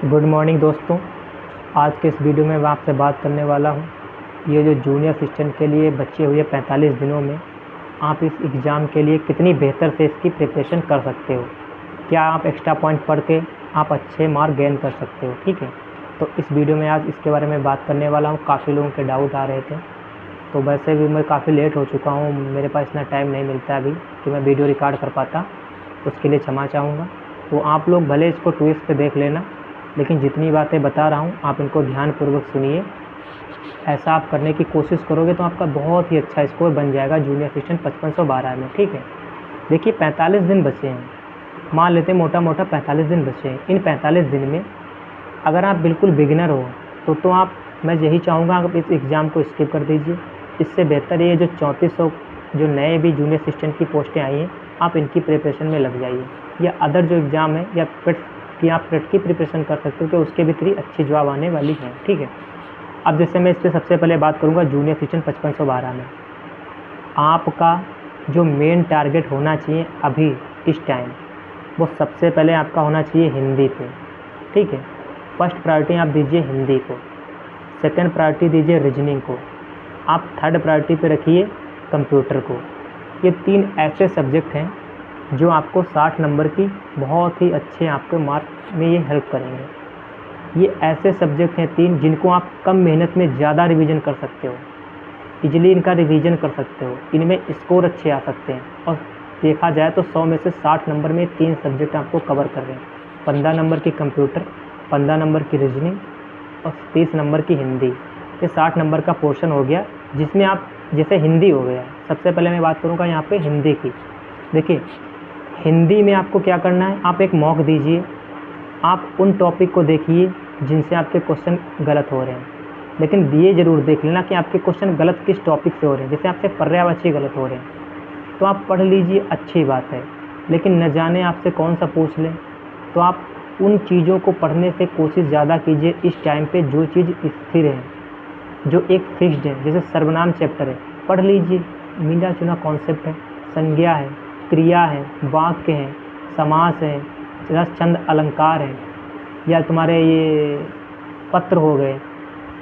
Good morning दोस्तों। आज के इस वीडियो में मैं आपसे बात करने वाला हूँ, ये जो जूनियर असिस्टेंट के लिए बचे हुए 45 दिनों में आप इस एग्ज़ाम के लिए कितनी बेहतर से इसकी प्रिपरेशन कर सकते हो। क्या आप एक्स्ट्रा पॉइंट पढ़ के आप अच्छे मार्क गेन कर सकते हो। ठीक है, तो इस वीडियो में आज इसके बारे में बात करने वाला हूँ। काफ़ी लोगों के डाउट आ रहे थे, तो वैसे भी मैं काफ़ी लेट हो चुका हूँ, मेरे पास इतना टाइम नहीं मिलता अभी कि मैं वीडियो रिकॉर्ड कर पाता, उसके लिए क्षमा चाहूँगा। तो आप लोग भले इसको ट्विस्ट पे देख लेना, लेकिन जितनी बातें बता रहा हूँ आप इनको ध्यानपूर्वक सुनिए। ऐसा आप करने की कोशिश करोगे तो आपका बहुत ही अच्छा स्कोर बन जाएगा जूनियर असिस्टेंट 5512 में। ठीक है, देखिए 45 दिन बचे हैं, मान लेते हैं मोटा मोटा 45 दिन बचे हैं। इन 45 दिन में अगर आप बिल्कुल बिगिनर हो तो आप, मैं यही चाहूँगा आप इस एग्ज़ाम को स्किप कर दीजिए। इससे बेहतर ये जो 3400 जो नए भी जूनियर असिस्टेंट की पोस्टें आई हैं, आप इनकी प्रिपरेशन में लग जाइए। या अदर जो एग्ज़ाम है या पेट की प्रिपरेशन कर सकते हो कि उसके भी 3 अच्छी जॉब आने वाली हैं। ठीक है, अब जैसे मैं इस पर सबसे पहले बात करूँगा जूनियर असिस्टेंट 5512 में आपका जो मेन टारगेट होना चाहिए अभी इस टाइम, वो सबसे पहले आपका होना चाहिए हिंदी पे। ठीक है, फर्स्ट प्रायोरिटी आप दीजिए हिंदी को, सेकंड प्रायोरिटी दीजिए रीजनिंग को, आप थर्ड प्रायोरिटी पे रखिए कंप्यूटर को। ये 3 ऐसे सब्जेक्ट हैं जो आपको 60 नंबर की बहुत ही अच्छे आपके मार्क में ये हेल्प करेंगे। ये ऐसे सब्जेक्ट हैं 3 जिनको आप कम मेहनत में ज़्यादा रिवीजन कर सकते हो, इजीली इनका रिवीजन कर सकते हो, इनमें स्कोर अच्छे आ सकते हैं। और देखा जाए तो 100 में से 60 नंबर में 3 सब्जेक्ट आपको कवर कर रहे हैं। 15 नंबर की कंप्यूटर, 15 नंबर की रीजनिंग और 30 नंबर की हिंदी। ये 60 नंबर का पोर्शन हो गया, जिसमें आप जैसे हिंदी हो गया। सबसे पहले मैं बात करूँगा यहाँ पे हिंदी की। देखिए हिंदी में आपको क्या करना है, आप एक मॉक दीजिए, आप उन टॉपिक को देखिए जिनसे आपके क्वेश्चन गलत हो रहे हैं, लेकिन ये ज़रूर देख लेना कि आपके क्वेश्चन गलत किस टॉपिक से हो रहे हैं। जैसे आपसे पर्यायवाची गलत हो रहे हैं तो आप पढ़ लीजिए, अच्छी बात है, लेकिन न जाने आपसे कौन सा पूछ लें, तो आप उन चीज़ों को पढ़ने से कोशिश ज़्यादा कीजिए इस टाइम पे जो चीज़ स्थिर है, जो एक फिक्स्ड है। जैसे सर्वनाम चैप्टर है, पढ़ लीजिए, मिला चुना कॉन्सेप्ट है, संज्ञा है, क्रिया है, वाक्य है, समास है, रस छंद अलंकार है, या तुम्हारे ये पत्र हो गए।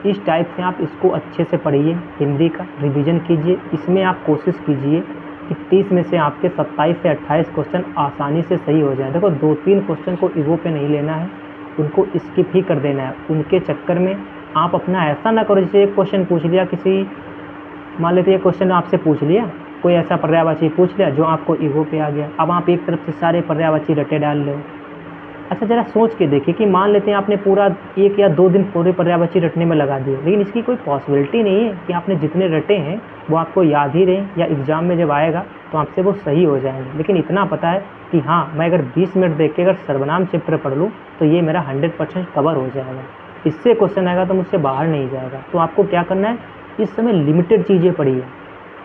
इस टाइप से आप इसको अच्छे से पढ़िए, हिंदी का रिवीजन कीजिए। इसमें आप कोशिश कीजिए कि 30 में से आपके 27 से 28 क्वेश्चन आसानी से सही हो जाए। देखो 2-3 क्वेश्चन को ईगो पे नहीं लेना है, उनको स्किप ही कर देना है। उनके चक्कर में आप अपना ऐसा ना करो, जैसे एक क्वेश्चन पूछ लिया किसी, मान लेते ये क्वेश्चन आपसे पूछ लिया, कोई ऐसा पर्यायवाची पूछ लिया जो आपको ईगो पे आ गया, अब आप एक तरफ से सारे पर्यायवाची रटे डाल लो। अच्छा ज़रा सोच के देखिए कि मान लेते हैं आपने पूरा 1 या 2 दिन पूरे पर्यायवाची रटने में लगा दिए, लेकिन इसकी कोई पॉसिबिलिटी नहीं है कि आपने जितने रटे हैं वो आपको याद ही रहे, या एग्ज़ाम में जब आएगा तो आपसे वो सही हो जाएंगे। लेकिन इतना पता है कि हाँ, मैं अगर 20 मिनट देख के अगर सर्वनाम चैप्टर पढ़ लूँ तो ये मेरा 100% कवर हो जाएगा, इससे क्वेश्चन आएगा तो मुझसे बाहर नहीं जाएगा। तो आपको क्या करना है, इस समय लिमिटेड चीज़ें पढ़िए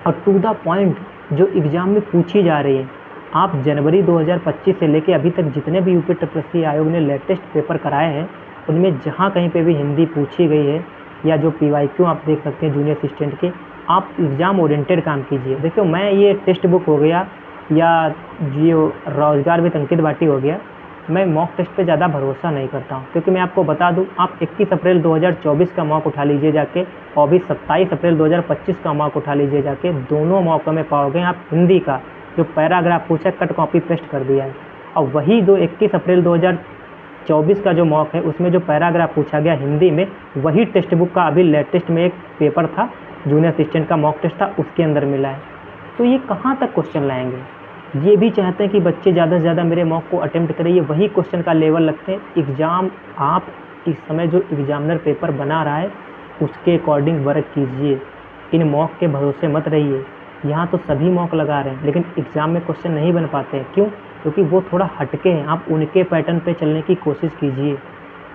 और टू द पॉइंट जो एग्ज़ाम में पूछी जा रही है। आप जनवरी 2025 से लेके अभी तक जितने भी यूपी ट्रिपल आयोग ने लेटेस्ट पेपर कराए हैं, उनमें जहाँ कहीं पे भी हिंदी पूछी गई है या जो PYQ आप देख सकते हैं जूनियर असिस्टेंट के, आप एग्ज़ाम ओरिएंटेड काम कीजिए। देखो मैं ये टेक्स्ट बुक हो गया या जियो रोजगार विद अंकित भाटी हो गया, मैं मॉक टेस्ट पे ज़्यादा भरोसा नहीं करता हूँ, क्योंकि मैं आपको बता दूँ, आप 21 अप्रैल 2024 का मॉक उठा लीजिए जाके, और भी 27 अप्रैल 2025 का मॉक उठा लीजिए जाके, दोनों मॉकों में पाओगे आप हिंदी का जो पैराग्राफ पूछा कट कॉपी पेस्ट कर दिया है। और वही 21 अप्रैल 2024 का जो मॉक है उसमें जो पैराग्राफ पूछा गया हिंदी में, वही टेक्स्ट बुक का अभी लेटेस्ट में एक पेपर था जूनियर असिस्टेंट का मॉक टेस्ट था, उसके अंदर मिला है। तो ये कहाँ तक क्वेश्चन लाएंगे, ये भी चाहते हैं कि बच्चे ज़्यादा से ज़्यादा मेरे मॉक को अटेम्प्ट करें, ये वही क्वेश्चन का लेवल रखते हैं। एग्ज़ाम आप इस समय जो एग्जामिनर पेपर बना रहा है उसके अकॉर्डिंग वर्क कीजिए, इन मॉक के भरोसे मत रहिए। यहाँ तो सभी मॉक लगा रहे हैं लेकिन एग्ज़ाम में क्वेश्चन नहीं बन पाते हैं, क्यों? क्योंकि वो थोड़ा हटके हैं, आप उनके पैटर्न पे चलने की कोशिश कीजिए।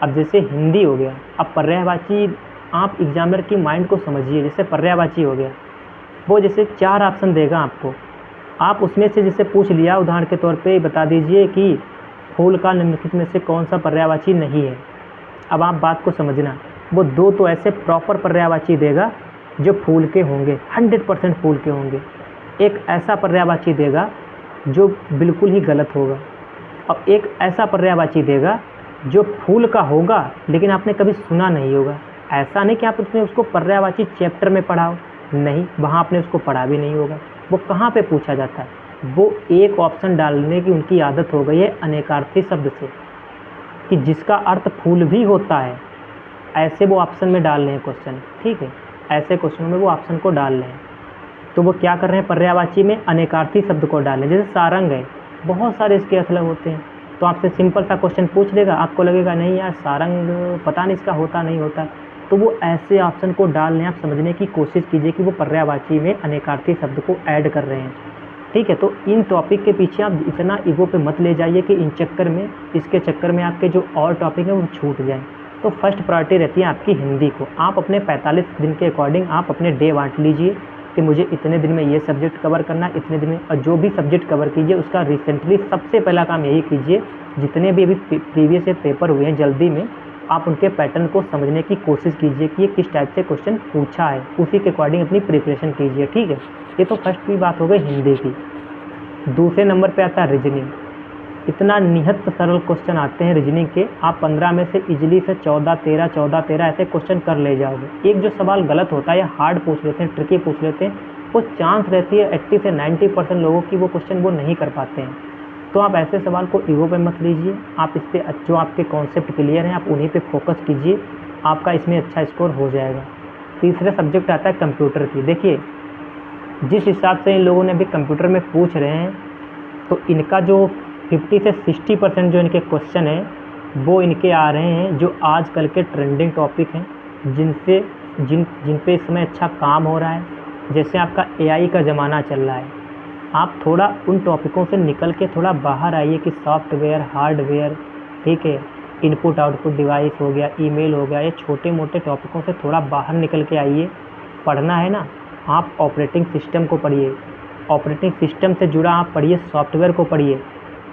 अब जैसे हिंदी हो गया, अब पर्यायवाची आप एग्जामिनर की माइंड को समझिए। जैसे पर्यायवाची हो गया, वो जैसे 4 ऑप्शन देगा आपको, आप उसमें से जैसे पूछ लिया उदाहरण के तौर पे बता दीजिए कि फूल का निम्नलिखित में से कौन सा पर्यायवाची नहीं है। अब आप बात को समझना, वो 2 तो ऐसे प्रॉपर पर्यायवाची देगा जो फूल के होंगे, 100% फूल के होंगे। एक ऐसा पर्यायवाची देगा जो बिल्कुल ही गलत होगा, और एक ऐसा पर्यायवाची देगा जो फूल का होगा लेकिन आपने कभी सुना नहीं होगा। ऐसा नहीं कि आप उसने उसको पर्यायवाची चैप्टर में पढ़ा हो, नहीं, वहाँ आपने उसको पढ़ा भी नहीं होगा। वो कहाँ पे पूछा जाता है? वो एक ऑप्शन डालने की उनकी आदत हो गई है अनेकार्थी शब्द से, कि जिसका अर्थ फूल भी होता है, ऐसे वो ऑप्शन में डाल रहे हैं क्वेश्चन, ठीक है, ऐसे क्वेश्चनों में वो ऑप्शन को डाल रहे हैं। तो वो क्या कर रहे हैं, पर्यायवाची में अनेकार्थी शब्द को डाल रहे हैं। जैसे सारंग है, बहुत सारे इसके मतलब होते हैं। तो आपसे सिंपल सा क्वेश्चन पूछ लेगा, आपको लगेगा नहीं यार सारंग पता नहीं इसका होता नहीं होता, तो वो ऐसे ऑप्शन को डाल रहे हैं। आप समझने की कोशिश कीजिए कि वो पर्यायवाची में अनेकार्थी शब्द को ऐड कर रहे हैं, ठीक है। तो इन टॉपिक के पीछे आप इतना ईगो पे मत ले जाइए कि इन चक्कर में, इसके चक्कर में आपके जो और टॉपिक हैं वो छूट जाएं। तो फर्स्ट प्रायोरिटी रहती है आपकी हिंदी को। आप अपने 45 दिन के अकॉर्डिंग आप अपने डे बांट लीजिए कि मुझे इतने दिन में ये सब्जेक्ट कवर करना है, इतने दिन में, और जो भी सब्जेक्ट कवर कीजिए उसका रिसेंटली सबसे पहला काम यही कीजिए, जितने भी अभी प्रीवियस ईयर पेपर हुए हैं जल्दी में, आप उनके पैटर्न को समझने की कोशिश कीजिए कि ये किस टाइप से क्वेश्चन पूछा है, उसी के अकॉर्डिंग अपनी प्रिपरेशन कीजिए, ठीक है। ये तो फर्स्ट की बात हो गई हिंदी की। दूसरे नंबर पे आता है रीजनिंग। इतना निहत्त सरल क्वेश्चन आते हैं रीजनिंग के, आप 15 में से इजीली से 14-13 ऐसे क्वेश्चन कर ले जाओगे। एक जो सवाल गलत होता है या हार्ड पूछ लेते हैं, ट्रिकी पूछ लेते हैं, वो चांस रहती है 80 से 90% लोगों की वो क्वेश्चन वो नहीं कर पाते हैं। तो आप ऐसे सवाल को ईगो पे मत लीजिए, आप इस पर जो आपके कॉन्सेप्ट क्लियर हैं आप उन्हीं पे फोकस कीजिए, आपका इसमें अच्छा स्कोर हो जाएगा। तीसरा सब्जेक्ट आता है कंप्यूटर की। देखिए जिस हिसाब से इन लोगों ने अभी कंप्यूटर में पूछ रहे हैं, तो इनका जो 50 से 60% जो इनके क्वेश्चन हैं वो इनके आ रहे हैं जो आजकल के ट्रेंडिंग टॉपिक हैं, जिन पे इस समय अच्छा काम हो रहा है। जैसे आपका एआई का ज़माना चल रहा है, आप थोड़ा उन टॉपिकों से निकल के थोड़ा बाहर आइए कि सॉफ्टवेयर, हार्डवेयर, ठीक है, इनपुट आउटपुट डिवाइस हो गया, ईमेल हो गया, ये छोटे मोटे टॉपिकों से थोड़ा बाहर निकल के आइए। पढ़ना है ना, आप ऑपरेटिंग सिस्टम को पढ़िए, ऑपरेटिंग सिस्टम से जुड़ा आप पढ़िए, सॉफ्टवेयर को पढ़िए,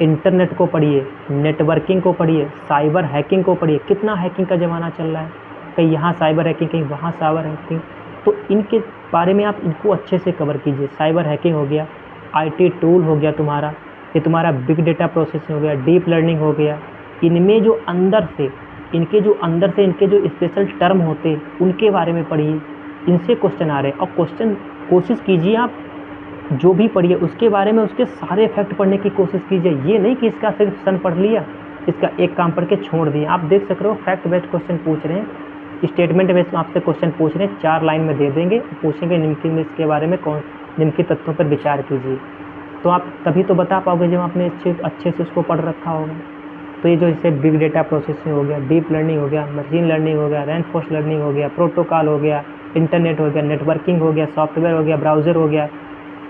इंटरनेट को पढ़िए, नेटवर्किंग को पढ़िए, साइबर हैकिंग को पढ़िए। कितना हैकिंग का ज़माना चल रहा है, कहीं यहाँ साइबर हैकिंग, कहीं वहाँ साइबर हैकिंग, तो इनके बारे में आप इनको अच्छे से कवर कीजिए। साइबर हैकिंग हो गया, आईटी टूल हो गया तुम्हारा, ये तुम्हारा बिग डेटा प्रोसेसिंग हो गया, डीप लर्निंग हो गया। इनमें जो अंदर से इनके जो स्पेशल टर्म होते हैं उनके बारे में पढ़िए, इनसे क्वेश्चन आ रहे हैं। और क्वेश्चन कोशिश कीजिए आप जो भी पढ़िए उसके बारे में उसके सारे फैक्ट पढ़ने की कोशिश कीजिए। ये नहीं कि इसका सिर्फ सन पढ़ लिया, इसका एक काम पढ़ के छोड़ दिया। आप देख सक रहे हो फैक्ट बेस्ड क्वेश्चन पूछ रहे हैं, स्टेटमेंट बेस्ड आपसे क्वेश्चन पूछ रहे हैं, 4 लाइन में दे देंगे, पूछेंगे निम्नलिखित में इसके बारे में निम्नलिखित तथ्यों पर विचार कीजिए। तो आप तभी तो बता पाओगे जब आपने अच्छे से उसको पढ़ रखा होगा। तो ये जो इसे बिग डेटा प्रोसेसिंग हो गया, डीप लर्निंग हो गया, मशीन लर्निंग हो गया, रेनफोर्स लर्निंग हो गया, प्रोटोकॉल हो गया, इंटरनेट हो गया, नेटवर्किंग हो गया, सॉफ्टवेयर हो गया, ब्राउज़र हो गया,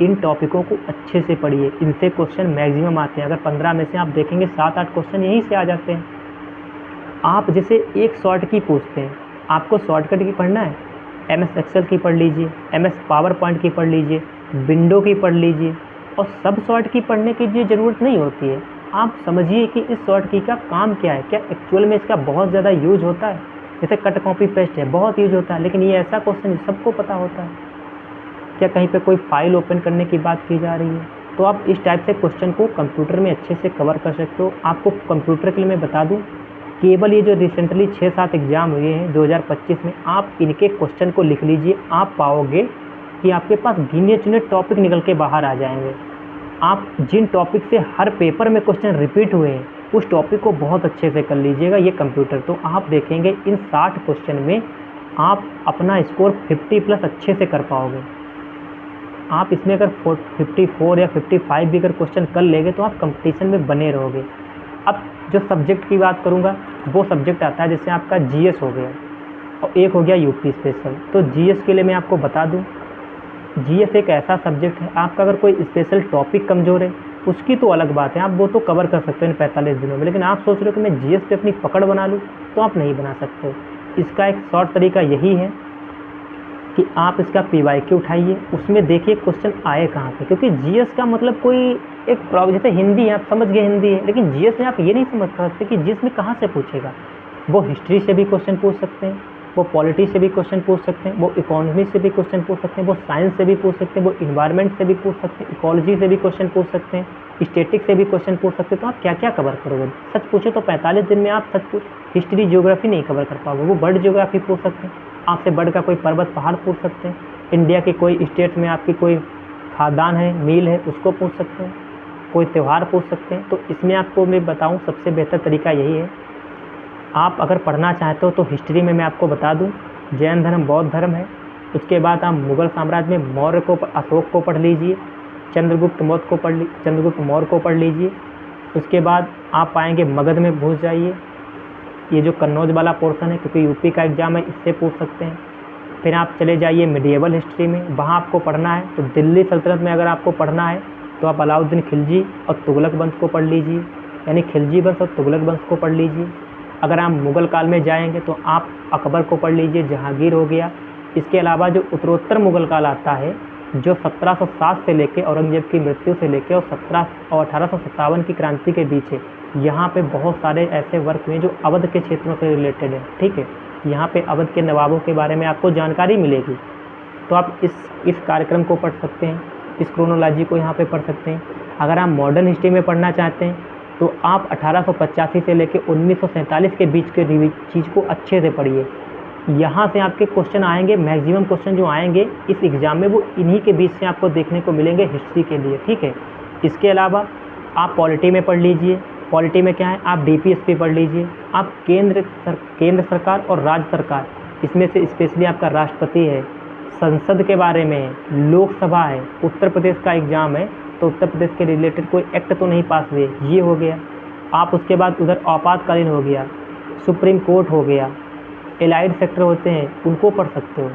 इन टॉपिकों को अच्छे से पढ़िए। इनसे क्वेश्चन मैक्सिमम आते हैं। अगर 15 में से आप देखेंगे 7-8 क्वेश्चन यहीं से आ जाते हैं। आप जैसे एक शॉर्ट की पूछते हैं, आपको शॉर्टकट की पढ़ना है, MS एक्सेल की पढ़ लीजिए, MS पावर पॉइंट की पढ़ लीजिए, विंडो की पढ़ लीजिए, और सब शॉर्ट की पढ़ने की जो ज़रूरत नहीं होती है। आप समझिए कि इस शॉर्ट की का काम क्या है, क्या एक्चुअल में इसका बहुत ज़्यादा यूज होता है। जैसे कट कॉपी पेस्ट है, बहुत यूज होता है, लेकिन ये ऐसा क्वेश्चन सबको पता होता है क्या कहीं पे कोई फाइल ओपन करने की बात की जा रही है। तो आप इस टाइप से क्वेश्चन को कंप्यूटर में अच्छे से कवर कर सकते हो। आपको कंप्यूटर के लिए मैं बता दूं, केवल ये जो रिसेंटली 6-7 एग्ज़ाम हुए हैं 2025 में, आप इनके क्वेश्चन को लिख लीजिए, आप पाओगे कि आपके पास गिने चुने टॉपिक निकल के बाहर आ जाएंगे। आप जिन टॉपिक से हर पेपर में क्वेश्चन रिपीट हुए हैं उस टॉपिक को बहुत अच्छे से कर लीजिएगा ये कंप्यूटर। तो आप देखेंगे इन 60 क्वेश्चन में आप अपना स्कोर 50+ अच्छे से कर पाओगे। आप इसमें अगर 54 या 55 भी अगर क्वेश्चन कर लेंगे तो आप कंपटीशन में बने रहोगे। अब जो सब्जेक्ट की बात करूँगा वो सब्जेक्ट आता है जैसे आपका GS हो गया और एक हो गया यूपी स्पेशल। तो GS के लिए मैं आपको बता दूं, GS एक ऐसा सब्जेक्ट है, आपका अगर कोई स्पेशल टॉपिक कमज़ोर है उसकी तो अलग बात है, आप वो तो कवर कर सकते हो इन 45 दिनों में। लेकिन आप सोच रहे हो कि मैं GS पे अपनी पकड़ बना लूँ, तो आप नहीं बना सकते। इसका एक शॉर्ट तरीका यही है कि आप इसका PYQ उठाइए, उसमें देखिए क्वेश्चन आए कहाँ पे। क्योंकि GS का मतलब कोई एक प्रॉब्लम, जैसे हिंदी है, आप समझ गए हिंदी है, लेकिन GS में आप ये नहीं समझ सकते कि GS में कहाँ से पूछेगा। वो हिस्ट्री से भी क्वेश्चन पूछ सकते हैं, वो पॉलिटी से भी क्वेश्चन पूछ सकते हैं, वो इकोनॉमी से भी क्वेश्चन पूछ सकते हैं, वो साइंस से भी पूछ सकते हैं, वो इन्वायरमेंट से भी पूछ सकते हैं, इकोलॉजी से भी क्वेश्चन पूछ सकते हैं, स्टैटिक से भी क्वेश्चन पूछ सकते हैं। तो आप क्या क्या कवर करोगे? सच पूछो तो 45 दिन में आप हिस्ट्री जियोग्राफी नहीं कवर कर पाओगे। वो बर्ड जियोग्राफी पूछ सकते हैं आपसे, बर्ड का कोई पर्वत पहाड़ पूछ सकते हैं, इंडिया के कोई स्टेट में आपकी कोई खादान है, मील है, उसको पूछ सकते हैं, कोई त्यौहार पूछ सकते हैं। तो इसमें आपको मैं बताऊं सबसे बेहतर तरीका यही है, आप अगर पढ़ना चाहते हो तो हिस्ट्री में मैं आपको बता दूं, जैन धर्म, बौद्ध धर्म है। उसके बाद आप मुग़ल साम्राज्य में मौर्य को, अशोक को पढ़ लीजिए, चंद्रगुप्त मौर्य को पढ़ लीजिए। उसके बाद आप पाएंगे मगध में घुस जाइए, ये जो कन्नौज वाला पोर्शन है, क्योंकि यूपी का एग्जाम है, इससे पूछ सकते हैं। फिर आप चले जाइए मिडिएवल हिस्ट्री में, वहाँ आपको पढ़ना है तो दिल्ली सल्तनत में अगर आपको पढ़ना है तो आप अलाउद्दीन खिलजी और तुगलक वंश को पढ़ लीजिए, यानी खिलजी वंश और तुगलक वंश को पढ़ लीजिए। अगर आप मुग़ल काल में जाएंगे तो आप अकबर को पढ़ लीजिए, जहांगीर हो गया। इसके अलावा जो उत्तरोत्तर मुग़ल काल आता है, जो 1707 से लेके औरंगजेब की मृत्यु से लेके और 1857 की क्रांति के बीच है, यहाँ पे बहुत सारे ऐसे वर्क हुए जो अवध के क्षेत्रों से रिलेटेड है। ठीक है, यहाँ पे अवध के नवाबों के बारे में आपको जानकारी मिलेगी। तो आप इस कार्यक्रम को पढ़ सकते हैं, इस क्रोनोलॉजी को यहाँ पे पढ़ सकते हैं। अगर आप मॉडर्न हिस्ट्री में पढ़ना चाहते हैं तो आप 1885 से लेकर 1947 के बीच के चीज़ को अच्छे से पढ़िए। यहाँ से आपके क्वेश्चन आएंगे, मैक्सिमम क्वेश्चन जो आएंगे इस एग्ज़ाम में वो इन्हीं के बीच से आपको देखने को मिलेंगे हिस्ट्री के लिए। ठीक है, इसके अलावा आप पॉलिटी में पढ़ लीजिए। पॉलिटी में क्या है, आप डीपीएसपी पढ़ लीजिए। आप केंद्र सरकार और राज्य सरकार, इसमें से स्पेशली आपका राष्ट्रपति है, संसद के बारे में है, लोकसभा है, उत्तर प्रदेश का एग्ज़ाम है तो उत्तर प्रदेश के रिलेटेड कोई एक्ट तो नहीं पास हुए, ये हो गया। आप उसके बाद उधर आपातकालीन हो गया, सुप्रीम कोर्ट हो गया, एलाइड सेक्टर होते हैं उनको पढ़ सकते हो।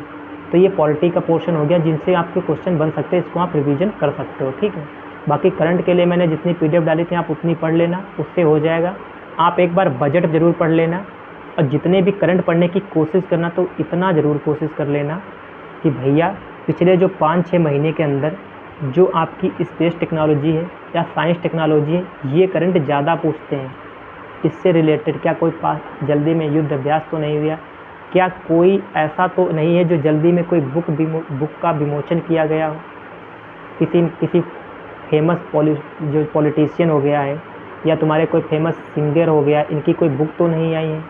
तो ये पॉलिटी का पोर्शन हो गया जिनसे आपके क्वेश्चन बन सकते हैं, इसको आप रिवीजन कर सकते हो। ठीक है, बाकी करंट के लिए मैंने जितनी पीडीएफ डाली थी आप उतनी पढ़ लेना, उससे हो जाएगा। आप एक बार बजट ज़रूर पढ़ लेना और जितने भी करंट पढ़ने की कोशिश करना तो इतना ज़रूर कोशिश कर लेना कि भैया पिछले जो 5-6 महीने के अंदर जो आपकी स्पेस टेक्नोलॉजी है या साइंस टेक्नोलॉजी है, ये करंट ज़्यादा पूछते हैं। इससे रिलेटेड क्या कोई जल्दी में युद्ध अभ्यास तो नहीं हुआ, क्या कोई ऐसा तो नहीं है जो जल्दी में कोई बुक का विमोचन किया गया हो, किसी फेमस जो पॉलिटिशियन हो गया है या तुम्हारे कोई फेमस सिंगर हो गया, इनकी कोई बुक तो नहीं आई है,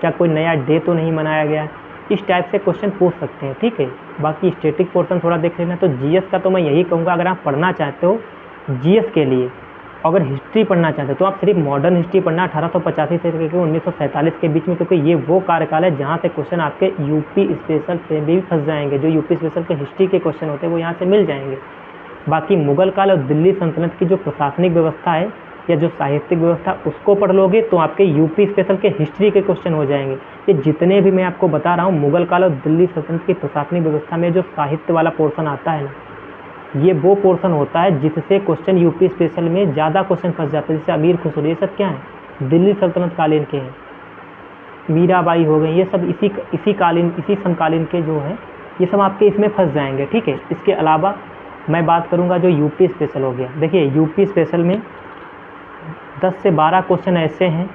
क्या कोई नया डे तो नहीं मनाया गया। इस टाइप से क्वेश्चन पूछ सकते हैं। ठीक है, बाकी स्टैटिक पोर्शन थोड़ा देख लेना। तो जीएस का तो मैं यही कहूँगा, अगर आप पढ़ना चाहते हो जीएस के लिए, अगर हिस्ट्री पढ़ना चाहते हो तो आप सिर्फ मॉडर्न हिस्ट्री पढ़ना 1885 से लेकर 1947 के बीच में, क्योंकि ये वो कार्यकाल है जहाँ से क्वेश्चन आपके यूपी स्पेशल से भी फंस जाएंगे। जो यूपी स्पेशल के हिस्ट्री के क्वेश्चन होते हैं वो यहाँ से मिल जाएंगे। बाकी मुग़ल काल और दिल्ली सल्तनत की जो प्रशासनिक व्यवस्था है या जो साहित्यिक व्यवस्था, उसको पढ़ लोगे तो आपके यूपी स्पेशल के हिस्ट्री के क्वेश्चन हो जाएंगे। ये जितने भी मैं आपको बता रहा हूँ, मुग़ल काल और दिल्ली सल्तनत की प्रशासनिक व्यवस्था में जो साहित्य वाला पोर्शन आता है ना, ये वो पोर्शन होता है जिससे क्वेश्चन यूपी स्पेशल में ज़्यादा क्वेश्चन फंस जाते हैं। जैसे अमीर खुसरो, ये सब क्या है, दिल्ली सल्तनत कालीन के हैं। मीराबाई हो गई, ये सब इसी समकालीन के जो हैं, ये सब आपके इसमें फंस जाएंगे। ठीक है, इसके अलावा मैं बात करूंगा जो यूपी स्पेशल हो गया। देखिए यूपी स्पेशल में 10 से 12 क्वेश्चन ऐसे हैं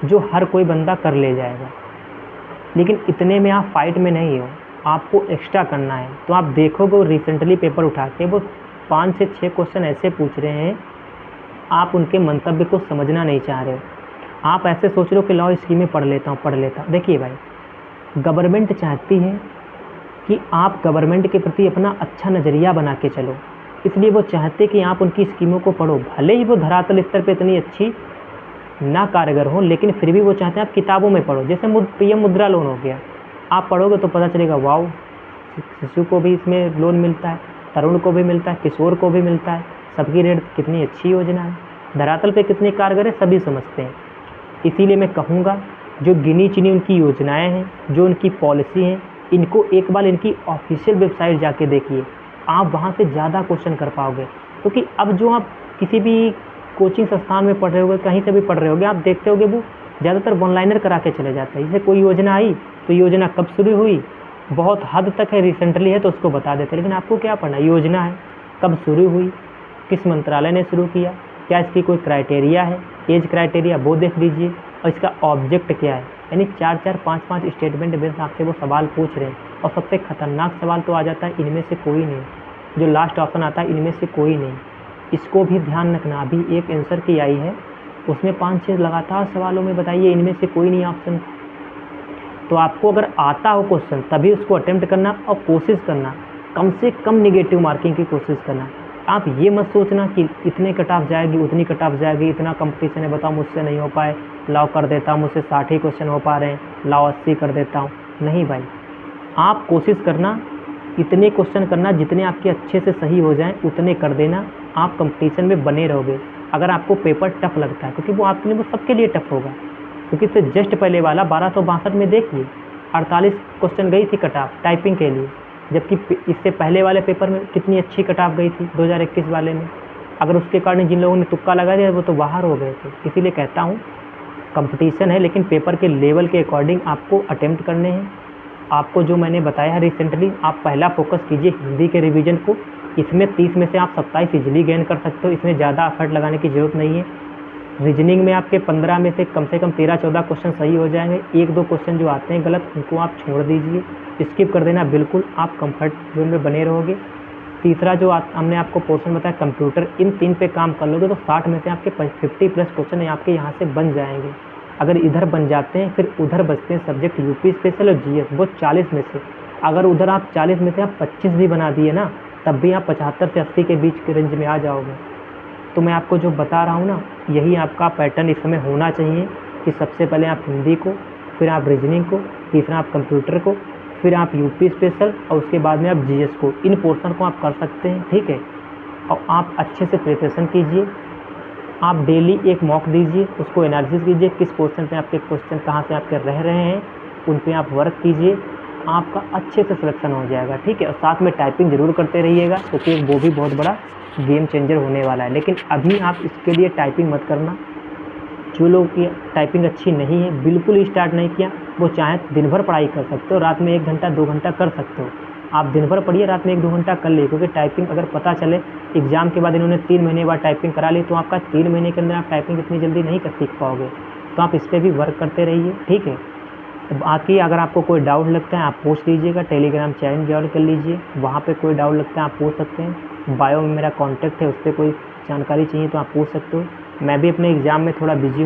जो हर कोई बंदा कर ले जाएगा, लेकिन इतने में आप फाइट में नहीं हो, आपको एक्स्ट्रा करना है। तो आप देखोगे रिसेंटली पेपर उठा के वो 5 से 6 क्वेश्चन ऐसे पूछ रहे हैं, आप उनके मंतव्य को समझना नहीं चाह रहे हो। आप ऐसे सोच रहे हो कि लॉ स्कीमें पढ़ लेता हूँ। देखिए भाई, गवर्नमेंट चाहती है कि आप गवर्नमेंट के प्रति अपना अच्छा नज़रिया बना के चलो, इसलिए वो चाहते कि आप उनकी स्कीमों को पढ़ो। भले ही वो धरातल स्तर पे इतनी अच्छी ना कारगर हो, लेकिन फिर भी वो चाहते हैं आप किताबों में पढ़ो। जैसे पीएम मुद्रा लोन हो गया, आप पढ़ोगे तो पता चलेगा वाओ, शिशु को भी इसमें लोन मिलता है, तरुण को भी मिलता है, किशोर को भी मिलता है, सबकी रेट कितनी अच्छी योजना है, धरातल पे कितनी कारगर है सभी समझते हैं। इसीलिए मैं कहूँगा जो गिनी चुनी उनकी योजनाएँ हैं, जो उनकी पॉलिसी हैं, इनको एक बार इनकी ऑफिशियल वेबसाइट जाके देखिए, आप वहाँ से ज़्यादा क्वेश्चन कर पाओगे। क्योंकि अब जो आप किसी भी कोचिंग संस्थान में पढ़ रहे होगे, कहीं से भी पढ़ रहे होगे, आप देखते होगे वो ज़्यादातर वन लाइनर करा के चले जाते हैं। जैसे कोई योजना आई तो योजना कब शुरू हुई, बहुत हद तक है, रिसेंटली है तो उसको बता देते हैं, लेकिन आपको क्या पढ़ना, योजना है कब शुरू हुई, किस मंत्रालय ने शुरू किया, क्या इसकी कोई क्राइटेरिया है, एज क्राइटेरिया वो देख लीजिए, और इसका ऑब्जेक्ट क्या है, यानी 4-4, 5-5 स्टेटमेंट बेस आपसे वो सवाल पूछ रहे हैं। और सबसे खतरनाक सवाल तो आ जाता है इनमें से कोई नहीं, जो लास्ट ऑप्शन आता है इनमें से कोई नहीं। इसको भी ध्यान रखना। अभी एक आंसर की आई है, उसमें 5-6 लगातार सवालों में बताइए इनमें से कोई नहीं ऑप्शन। तो आपको अगर आता हो क्वेश्चन तभी उसको अटेम्प्ट करना और कोशिश करना कम से कम निगेटिव मार्किंग की कोशिश करना। आप ये मत सोचना कि इतने कट ऑफ जाएगी, उतनी कट ऑफ जाएगी, इतना कंपटीशन है, बताओ मुझसे नहीं हो पाए, लाओ कर देता हूँ, मुझसे 60 ही क्वेश्चन हो पा रहे हैं, लाओ 80 कर देता हूँ। नहीं भाई, आप कोशिश करना इतने क्वेश्चन करना जितने आपके अच्छे से सही हो जाएं, उतने कर देना। आप कंपटीशन में बने रहोगे। अगर आपको पेपर टफ लगता है, क्योंकि वो आपके लिए, वो सबके लिए टफ होगा, क्योंकि इससे जस्ट पहले वाला 1262 में देखिए 48 क्वेश्चन गई थी कट ऑफ टाइपिंग के लिए, जबकि इससे पहले वाले पेपर में कितनी अच्छी कट ऑफ गई थी 2021 वाले में। अगर उसके कारण जिन लोगों ने तुक्का लगा दिया वो तो बाहर हो गए थे। इसीलिए कहता हूँ कंपटीशन है, लेकिन पेपर के लेवल के अकॉर्डिंग आपको अटेम्प्ट करने हैं। आपको जो मैंने बताया है रिसेंटली, आप पहला फोकस कीजिए हिंदी के रिवीजन को। इसमें 30 में से आप 27 इजीली गेन कर सकते हो, इसमें ज़्यादा एफर्ट लगाने की ज़रूरत नहीं है। रीजनिंग में आपके 15 में से कम 13-14 क्वेश्चन सही हो जाएंगे। 1-2 क्वेश्चन जो आते हैं गलत, उनको आप छोड़ दीजिए, स्किप कर देना बिल्कुल, आप कंफर्ट जोन में बने रहोगे। तीसरा जो हमने आपको पोर्शन बताया कंप्यूटर, इन 3 पे काम कर लोगे तो 60 में से आपके 50+ क्वेश्चन आपके यहाँ से बन जाएंगे। अगर इधर बन जाते हैं फिर उधर बचते हैं सब्जेक्ट यूपी स्पेशल और जीएस, वो 40 में से। अगर उधर आप 40 में से आप 25 भी बना दिए ना, तब भी आप 75 से 80 के बीच के रेंज में आ जाओगे। तो मैं आपको जो बता रहा हूँ ना, यही आपका पैटर्न इस समय होना चाहिए कि सबसे पहले आप हिंदी को, फिर आप रीजनिंग को, तीसरा आप कंप्यूटर को, फिर आप यूपी स्पेशल और उसके बाद में आप जीएस को। इन पोर्शन को आप कर सकते हैं, ठीक है। और आप अच्छे से प्रिपरेशन कीजिए। आप डेली एक मॉक दीजिए, उसको एनालिसिस कीजिए किस पोर्शन पे आपके क्वेश्चन कहाँ से आपके रह रहे हैं, उन पे आप वर्क कीजिए, आपका अच्छे से सिलेक्शन हो जाएगा, ठीक है। और साथ में टाइपिंग ज़रूर करते रहिएगा, क्योंकि वो भी बहुत बड़ा गेम चेंजर होने वाला है। लेकिन अभी आप इसके लिए टाइपिंग मत करना। जो लोग की टाइपिंग अच्छी नहीं है, बिल्कुल ही स्टार्ट नहीं किया, वो चाहे दिन भर पढ़ाई कर सकते हो, रात में 1 घंटा 2 घंटा कर सकते हो। आप दिन भर पढ़िए, रात में 1-2 घंटा कर लिए, क्योंकि टाइपिंग अगर पता चले एग्ज़ाम के बाद इन्होंने 3 महीने बाद टाइपिंग करा ली, तो आपका 3 महीने के अंदर आप टाइपिंग इतनी जल्दी नहीं कर सीख पाओगे। तो आप इस पर भी वर्क करते रहिए, ठीक है। बाकी अगर आपको कोई डाउट लगता है आप पूछ लीजिएगा, टेलीग्राम चैनल ज्वाइन कर लीजिए, वहाँ पे कोई डाउट लगता है आप पूछ सकते हैं। बायो में मेरा कॉन्टैक्ट है, उस पर कोई जानकारी चाहिए तो आप पूछ सकते हो। मैं भी अपने एग्ज़ाम में थोड़ा बिजी हूँ।